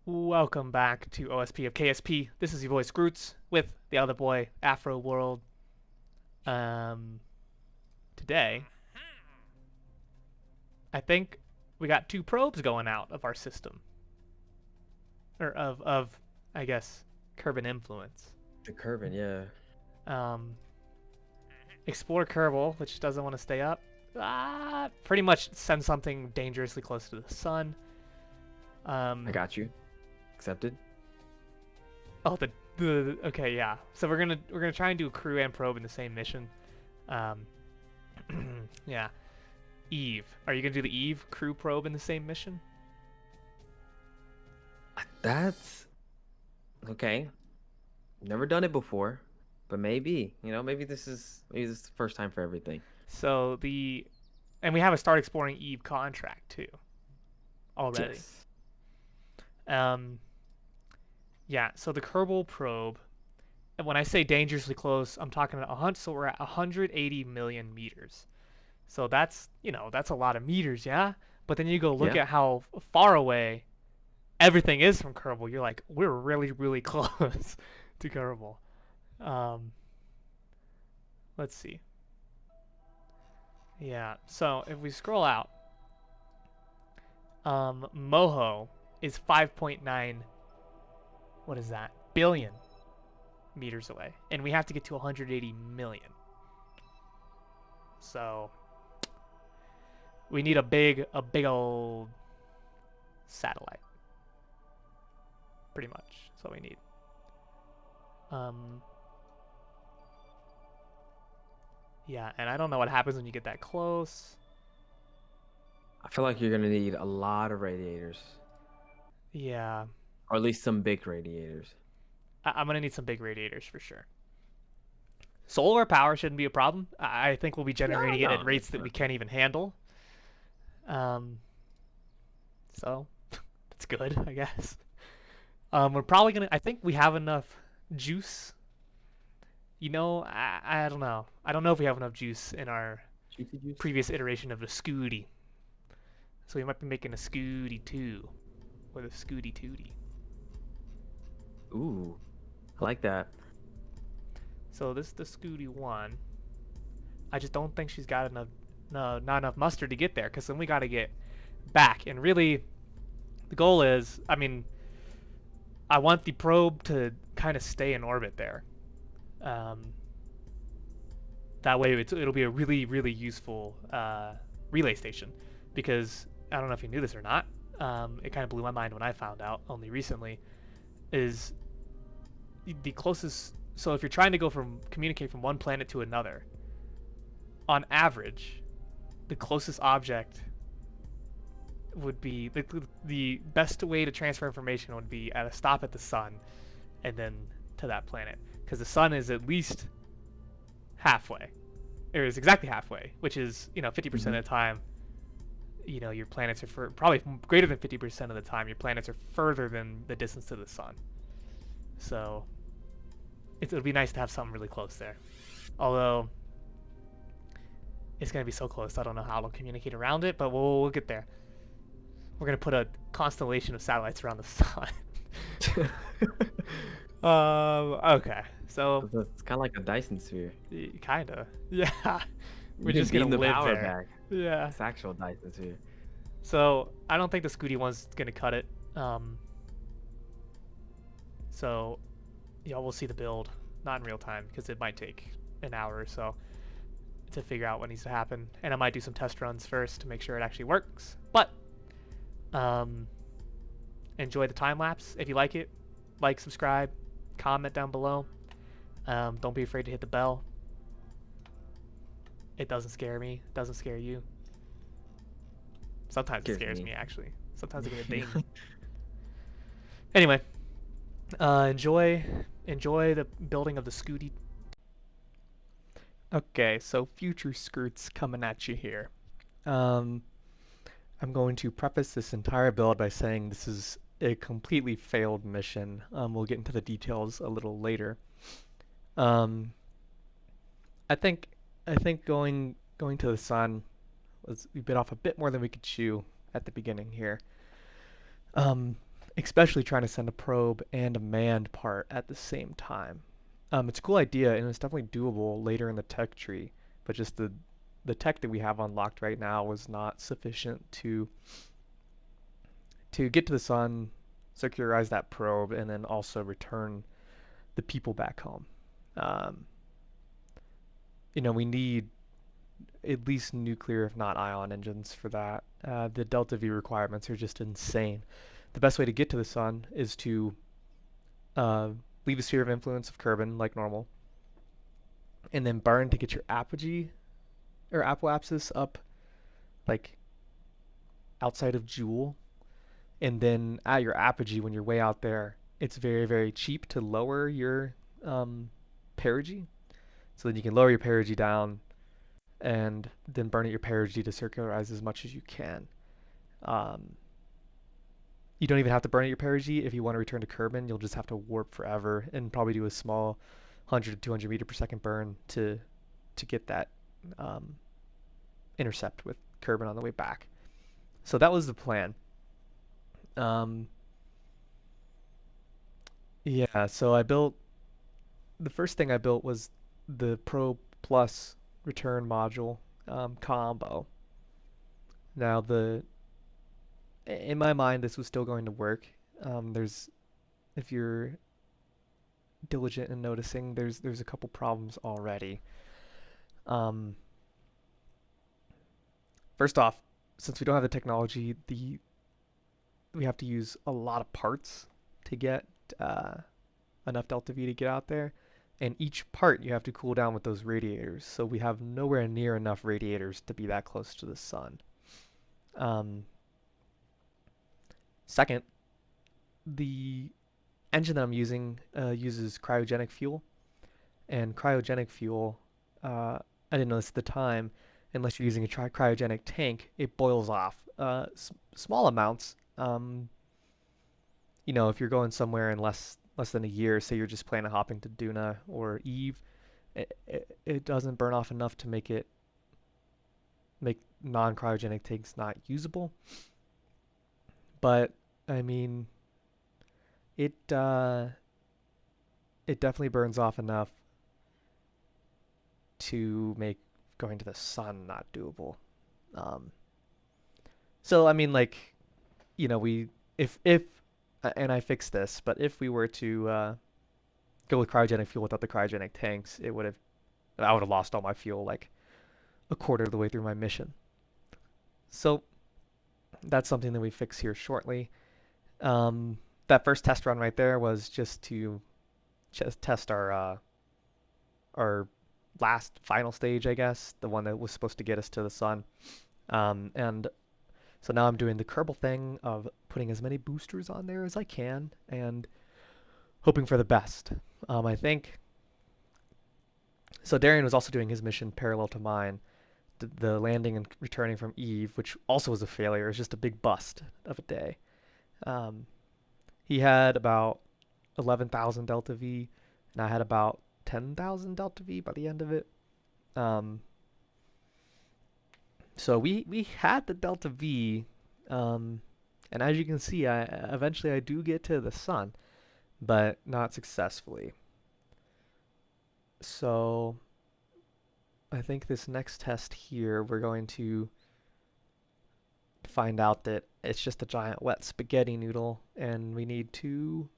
Welcome back to OSP of KSP. This is your boy Sqroots with the other boy Afro World. Um, Today, I think we got two probes going out of our system, or of I guess Kerbin influence. The Kerbin, yeah. Um, Explore Kerbal, which doesn't want to stay up. Pretty much send something dangerously close to the sun. I got you. Accepted. Oh, the okay, yeah. So we're gonna try and do a crew and probe in the same mission. Um, yeah. Eve. Are you gonna do the Eve crew probe in the same mission? That's okay. Never done it before, but maybe, maybe this is the first time for everything. So and we have a start exploring Eve contract too already. Yes. Um, yeah. So the Kerbal probe. And when I say dangerously close, I'm talking about 100. So we're at 180 million meters. So that's a lot of meters, yeah. But then you go look Yeah. at how far away everything is from Kerbal. You're like, we're really, really close to Kerbal. Um, let's see. Yeah, so if we scroll out, Moho is 5.9, what is that, billion meters away. And we have to get to 180 million. So we need a big old satellite. Pretty much. That's what we need. Yeah, and I don't know what happens when you get that close. I feel like you're gonna need a lot of radiators, Yeah, or at least some big radiators. I'm gonna need some big radiators for sure. Solar power shouldn't be a problem. I think we'll be generating it No, at rates that we can't even handle. Um, so that's good, I guess. We're probably gonna. I think we have enough juice. I don't know. I don't know if we have enough juice in our juicy juice. previous iteration of the Scooty. So we might be making a Scooty 2 or the Scooty Tootie. Ooh, I like that. So this is the Scooty 1. I just don't think she's got enough, no, not enough mustard to get there, because then we got to get back. And really, the goal is, I want the probe to kind of stay in orbit there. That way it'll be a really, really useful relay station, because I don't know if you knew this or not. It kind of blew my mind when I found out only recently. Is the closest. So if you're trying to communicate from one planet to another, on average, the closest object would be the best way to transfer information would be at a stop at the sun, and then to that planet, because the sun is at least halfway, or is exactly halfway, which is 50% of the time. Your planets are probably greater than 50% of the time. Your planets are further than the distance to the sun. So it'll be nice to have something really close there. Although it's gonna be so close, I don't know how it'll communicate around it, but we'll get there. We're gonna put a constellation of satellites around the sun. Okay, so It's kind of like a Dyson sphere. kinda, yeah. We're You can just gonna beam the live power there. back. Yeah. It's actual Dyson sphere. So I don't think the Scooty one's gonna cut it. So y'all will see the build, not in real time, because it might take an hour or so to figure out what needs to happen, and I might do some test runs first to make sure it actually works. But enjoy the time lapse. If you like it, like, subscribe, comment down below. Don't be afraid to hit the bell. It doesn't scare me. It doesn't scare you. Sometimes it scares me actually. Sometimes I get a ding. Anyway, enjoy the building of the Scooty. Okay, so future Sqroots coming at you here. I'm going to preface this entire build by saying this is a completely failed mission. We'll get into the details a little later. I think going to the sun we bit off a bit more than we could chew at the beginning here. especially trying to send a probe and a manned part at the same time. It's a cool idea, and it's definitely doable later in the tech tree, but just the tech that we have unlocked right now was not sufficient to get to the sun, circularize that probe, and then also return the people back home. Um, we need at least nuclear, if not ion engines for that. The delta V requirements are just insane. The best way to get to the sun is to uh, leave a sphere of influence of Kerbin like normal, and then burn to get your apogee or apoapsis up like outside of Joule, and then at your apogee when you're way out there, it's very very cheap to lower your perigee. So then you can lower your perigee down and then burn at your perigee to circularize as much as you can. Um, you don't even have to burn at your perigee if you want to return to Kerbin. You'll just have to warp forever and probably do a small 100 to 200 meter per second burn to get that um, intercept with Kerbin on the way back. So that was the plan. Um, yeah, so the first thing I built was the Pro Plus return module combo. Now in my mind this was still going to work. There's if you're diligent in noticing, there's a couple problems already. Um, First off, since we don't have the technology, we have to use a lot of parts to get uh, enough delta V to get out there, and each part you have to cool down with those radiators. So we have nowhere near enough radiators to be that close to the sun. Um, Second, the engine that I'm using uses cryogenic fuel, and cryogenic fuel, I didn't know this at the time, unless you're using a cryogenic tank, it boils off. Small amounts. If you're going somewhere in less than a year, say you're just planning on hopping to Duna or Eve, it doesn't burn off enough to make non-cryogenic tanks not usable. But I mean, it it definitely burns off enough to make going to the sun not doable. Um, so I mean, like, we if and I fixed this, but if we were to go with cryogenic fuel without the cryogenic tanks, I would have lost all my fuel like a quarter of the way through my mission. So that's something that we fix here shortly. That first test run right there was just to test our last final stage, I guess, the one that was supposed to get us to the sun. And so now I'm doing the Kerbal thing of putting as many boosters on there as I can and hoping for the best. I think so. Darian was also doing his mission parallel to mine, the landing and returning from Eve, which also was a failure. It was just a big bust of a day. Um, he had about 11,000 delta V, and I had about 10,000 delta V by the end of it. Um, so we had the delta V, and as you can see, I do get to the sun, but not successfully. So I think this next test here, we're going to find out that it's just a giant wet spaghetti noodle, and we need to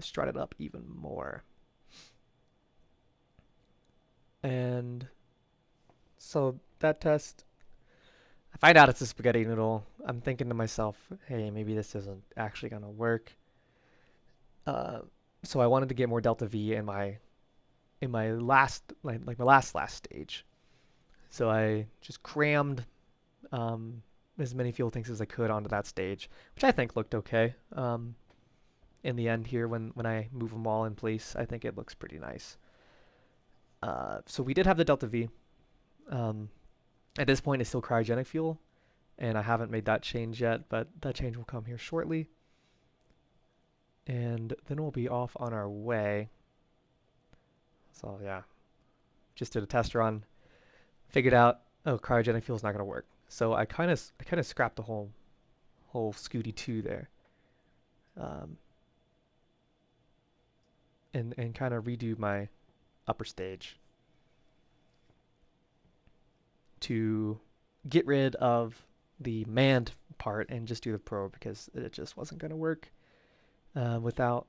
strut it up even more. And so that test, I find out it's a spaghetti noodle. I'm thinking to myself, hey, maybe this isn't actually gonna work. So I wanted to get more delta V in my last like my last stage. So I just crammed as many fuel tanks as I could onto that stage, which I think looked okay. In the end here, when I move them all in place, I think it looks pretty nice. So we did have the delta V. At this point, it's still cryogenic fuel, and I haven't made that change yet, but that change will come here shortly. And then we'll be off on our way. So yeah, just did a test run, figured out, oh, cryogenic fuel's not gonna work. So I kind of scrapped the whole Scooty 2 there. um, and kind of redo my upper stage to get rid of the manned part and just do the probe because it just wasn't going to work without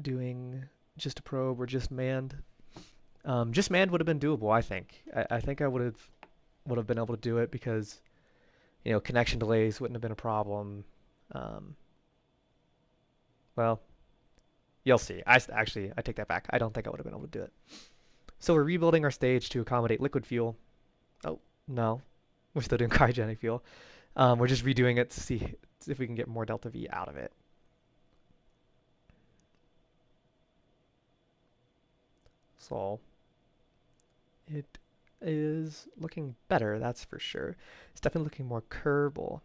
doing just a probe or just manned. Just manned would have been doable, I think. I think I would have been able to do it because connection delays wouldn't have been a problem. Um, well, you'll see. I take that back. I don't think I would have been able to do it. So we're rebuilding our stage to accommodate liquid fuel. Oh no, we're still doing cryogenic fuel. We're just redoing it to see if we can get more delta V out of it. So it is looking better, that's for sure. It's definitely looking more curvable.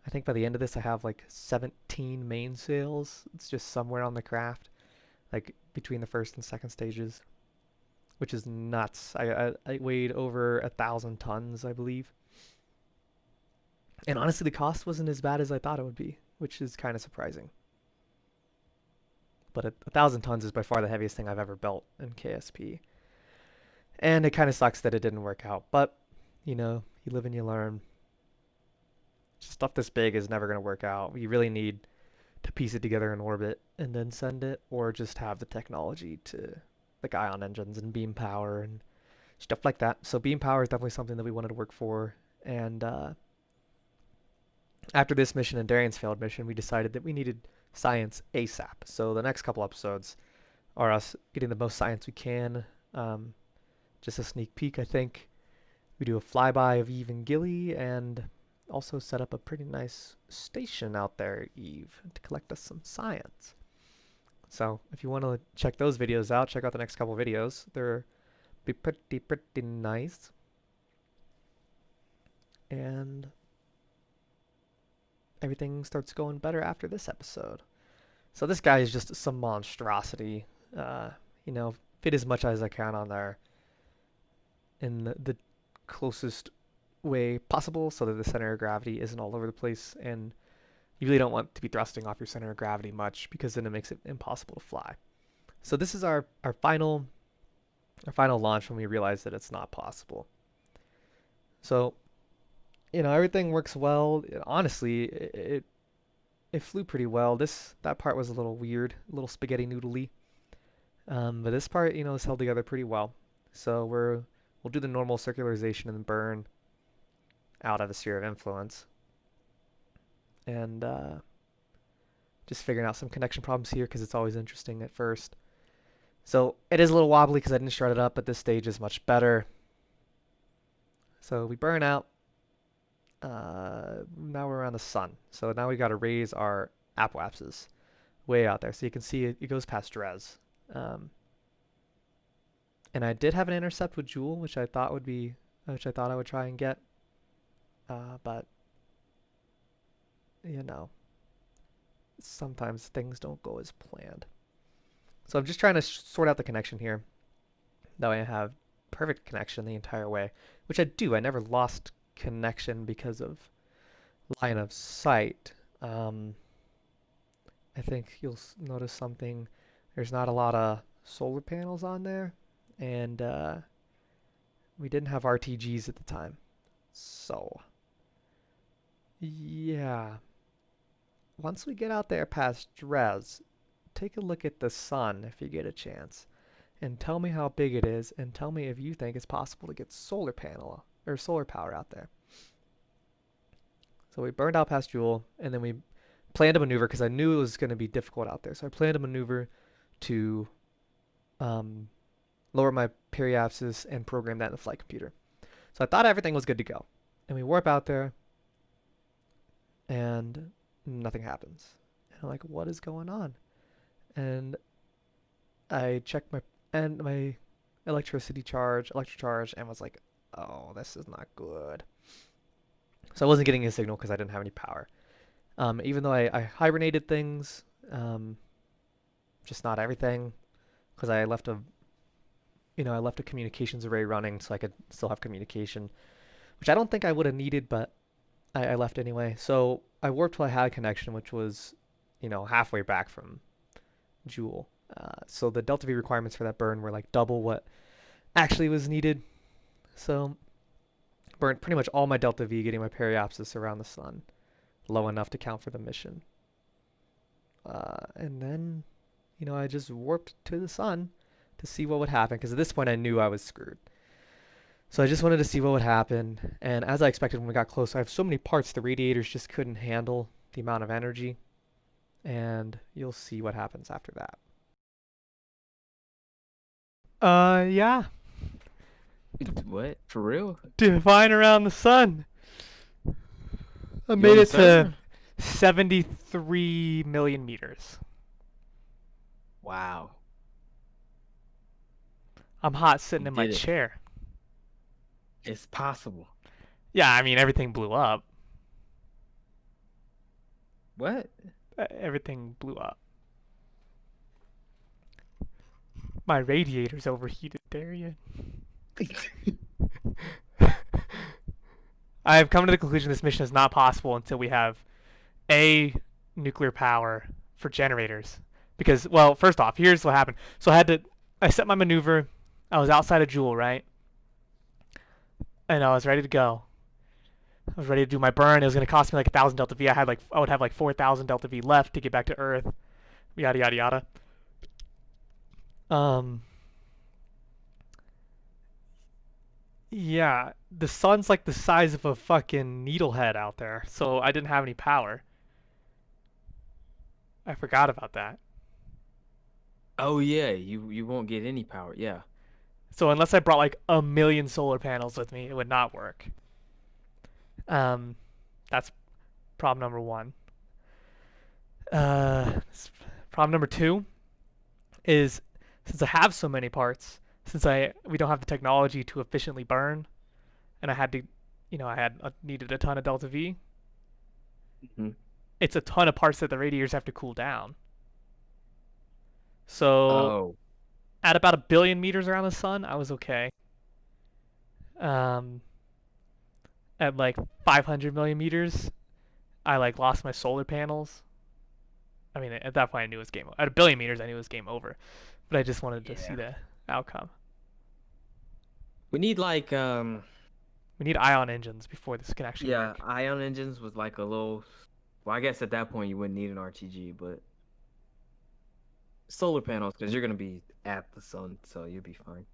I think by the end of this I have like 17 mainsails. It's just somewhere on the craft, like between the first and second stages, which is nuts. I weighed over 1,000 tons, I believe. And honestly, the cost wasn't as bad as I thought it would be, which is kind of surprising. But 1,000 tons is by far the heaviest thing I've ever built in KSP. And it kind of sucks that it didn't work out. But, you live and you learn. Stuff this big is never going to work out. You really need to piece it together in orbit and then send it, or just have the technology to, like ion engines and beam power and stuff like that. So beam power is definitely something that we wanted to work for. And after this mission and Darian's failed mission, we decided that we needed science ASAP. So the next couple episodes are us getting the most science we can. Just a sneak peek, I think. We do a flyby of Eve and Gilly, and also set up a pretty nice station out there, Eve, to collect us some science. So if you want to check those videos out, check out the next couple videos. They're be pretty nice. And everything starts going better after this episode. So this guy is just some monstrosity. Fit as much as I can on there in the closest way possible so that the center of gravity isn't all over the place, and you really don't want to be thrusting off your center of gravity much because then it makes it impossible to fly. So this is our final launch when we realize that it's not possible. So everything works well. Honestly, it flew pretty well. That part was a little weird, a little spaghetti noodly. But this part, is held together pretty well. So we'll do the normal circularization and burn out of the sphere of influence. And just figuring out some connection problems here because it's always interesting at first. So it is a little wobbly because I didn't start it up, but this stage is much better. So we burn out. Now we're around the sun. So now we got to raise our apoapses way out there. So you can see it goes past Drez. And I did have an intercept with Jewel, which I thought I would try and get. But sometimes things don't go as planned. So I'm just trying to sort out the connection here. That way I have perfect connection the entire way, which I do. I never lost connection because of line of sight. I think you'll notice something. There's not a lot of solar panels on there, and we didn't have RTGs at the time. So, yeah. Once we get out there past Drez, take a look at the sun if you get a chance, and tell me how big it is, and tell me if you think it's possible to get solar panel or solar power out there. So we burned out past Jewel, and then we planned a maneuver because I knew it was going to be difficult out there. So I planned a maneuver to lower my periapsis and program that in the flight computer. So I thought everything was good to go. And we warp out there, and nothing happens. And I'm like, what is going on? And I checked my electric charge, and was like, oh, this is not good. So I wasn't getting a signal because I didn't have any power. Even though I hibernated things, just not everything, because I left a communications array running so I could still have communication, which I don't think I would have needed, but I left anyway. So I warped till I had a connection, which was, halfway back from Jewel. So the delta V requirements for that burn were like double what actually was needed. So burned pretty much all my delta V getting my periapsis around the sun, low enough to count for the mission. And then, I just warped to the sun to see what would happen, because at this point I knew I was screwed. So I just wanted to see what would happen, and as I expected when we got close, I have so many parts the radiators just couldn't handle the amount of energy, and you'll see what happens after that. Yeah. What? For real? Flying around the sun. I You made on the it to server? 73 million meters. Wow. I'm hot sitting You in my did it. chair. It's possible. Yeah, I mean everything blew up. What? Everything blew up. My radiator's overheated, Darian. I have come to the conclusion this mission is not possible until we have A, nuclear power for generators. Because, well, first off, here's what happened. So I set my maneuver. I was outside of Jewel, right? And I was ready to go. I was ready to do my burn. It was going to cost me like 1,000 delta V. I would have like 4,000 delta V left to get back to Earth. Yada yada yada. Yeah, the sun's like the size of a fucking needlehead out there, so I didn't have any power. I forgot about that. Oh yeah, you won't get any power. Yeah. So unless I brought like 1,000,000 solar panels with me, it would not work. That's problem number one. Problem number two is, since I have so many parts, since we don't have the technology to efficiently burn, and I had to, needed a ton of delta V. Mm-hmm. It's a ton of parts that the radiators have to cool down. So at about 1,000,000,000 meters around the sun, I was okay. At like 500 million meters, I like lost my solar panels. I mean, at that point I knew it was game over. At 1,000,000,000 meters, I knew it was game over. But I just wanted to see the outcome. We need like We need ion engines before this can actually work. ion engines was like a little. Well, I guess at that point you wouldn't need an RTG, but solar panels, because you're gonna be at the sun, so you'll be fine.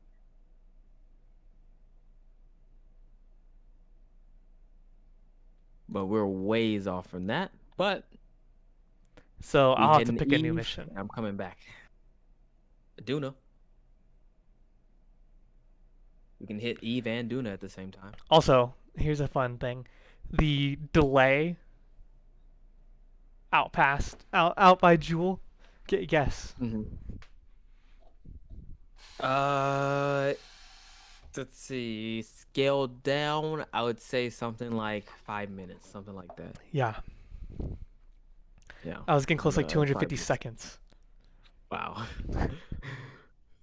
But we're ways off from that. But So I'll have to heading pick a new Eve, mission. I'm coming back. Duna. We can hit Eve and Duna at the same time. Also, here's a fun thing. The delay out by Jewel. Guess. Mm-hmm. Let's see. Scaled down, I would say something like 5 minutes, something like that. Yeah. Yeah. I was getting close, like 250 5 seconds. Wow.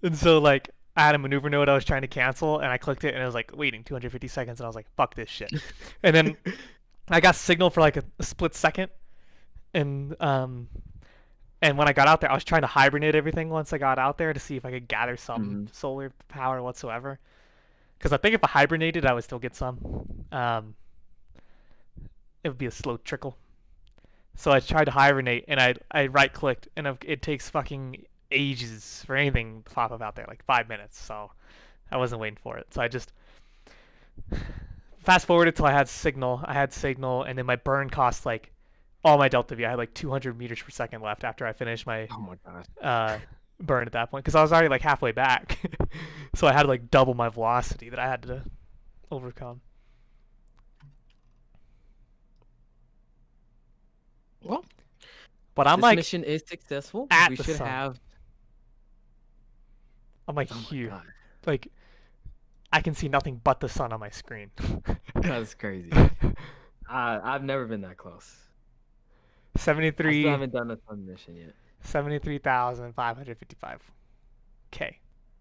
And so, like, I had a maneuver node I was trying to cancel, and I clicked it, and it was like waiting 250 seconds, and I was like, fuck this shit. And then I got signal for like a split second, and when I got out there, I was trying to hibernate everything once I got out there to see if I could gather some solar power whatsoever. Because I think if I hibernated, I would still get some. It would be a slow trickle. So I tried to hibernate, and I right-clicked, and it takes fucking ages for anything to pop up out there, like 5 minutes. So I wasn't waiting for it. So I just fast forwarded till I had signal. And then my burn cost like all my delta V. I had like 200 meters per second left after I finished my burn at that point, because I was already like halfway back. So I had to like double my velocity that I had to overcome. Well, but I'm this like mission is successful. at We the should sun. have. I'm like Oh my here. God. Like I can see nothing but the sun on my screen. That's crazy. I've never been that close. 73. I still haven't done a sun mission yet. 73,555 K.